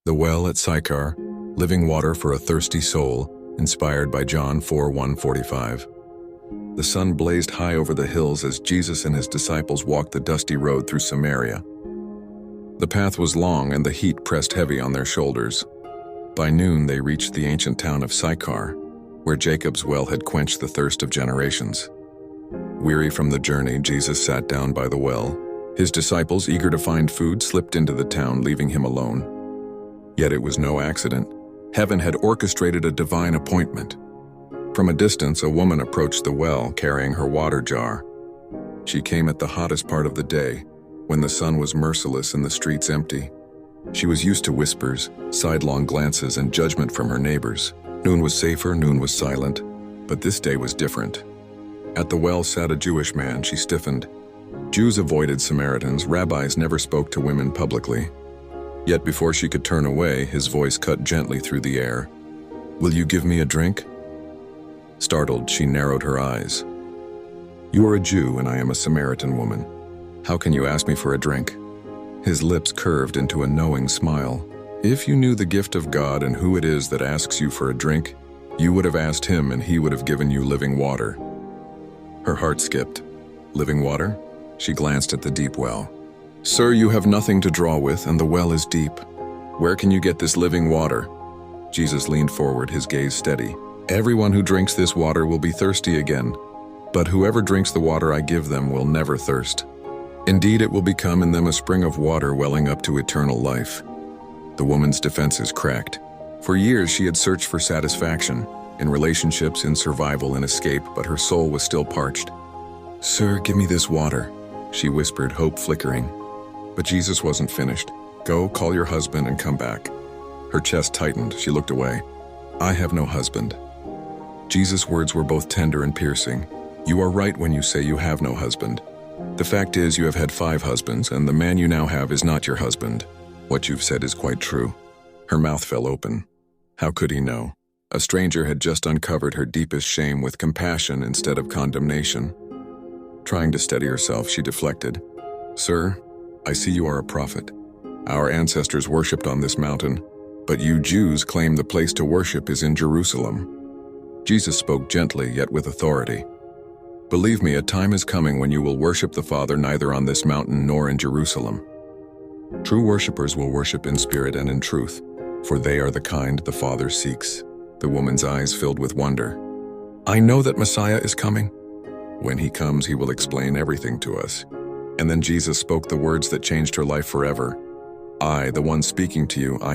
The Well at Sychar, Living Water for a Thirsty Soul, inspired by John 4:1-45. The sun blazed high over the hills as Jesus and his disciples walked the dusty road through Samaria. The path was long and the heat pressed heavy on their shoulders. By noon they reached the ancient town of Sychar, where Jacob's well had quenched the thirst of generations. Weary from the journey, Jesus sat down by the well. His disciples, eager to find food, slipped into the town, leaving him alone. Yet it was no accident. Heaven had orchestrated a divine appointment. From a distance, a woman approached the well, carrying her water jar. She came at the hottest part of the day, when the sun was merciless and the streets empty. She was used to whispers, sidelong glances, and judgment from her neighbors. Noon was safer, noon was silent, but this day was different. At the well sat a Jewish man. She stiffened. Jews avoided Samaritans. Rabbis never spoke to women publicly. Yet before she could turn away, his voice cut gently through the air. "Will you give me a drink?" Startled, she narrowed her eyes. "You are a Jew and I am a Samaritan woman. How can you ask me for a drink?" His lips curved into a knowing smile. "If you knew the gift of God and who it is that asks you for a drink, you would have asked him and he would have given you living water." Her heart skipped. "Living water?" She glanced at the deep well. "Sir, you have nothing to draw with and the well is deep. Where can you get this living water?" Jesus leaned forward, his gaze steady. "Everyone who drinks this water will be thirsty again, but whoever drinks the water I give them will never thirst. Indeed, it will become in them a spring of water welling up to eternal life." The woman's defenses cracked. For years she had searched for satisfaction, in relationships, in survival, in escape, but her soul was still parched. "Sir, give me this water," she whispered, hope flickering. But Jesus wasn't finished. "Go, call your husband and come back." Her chest tightened. She looked away. "I have no husband." Jesus' words were both tender and piercing. "You are right when you say you have no husband. The fact is, you have had 5 husbands, and the man you now have is not your husband. What you've said is quite true." Her mouth fell open. How could he know? A stranger had just uncovered her deepest shame with compassion instead of condemnation. Trying to steady herself, she deflected. "Sir, I see you are a prophet. Our ancestors worshipped on this mountain, but you Jews claim the place to worship is in Jerusalem." Jesus spoke gently, yet with authority. "Believe me, a time is coming when you will worship the Father neither on this mountain nor in Jerusalem. True worshippers will worship in spirit and in truth, for they are the kind the Father seeks." The woman's eyes filled with wonder. "I know that Messiah is coming. When he comes, he will explain everything to us." And then Jesus spoke the words that changed her life forever. "I, the one speaking to you, I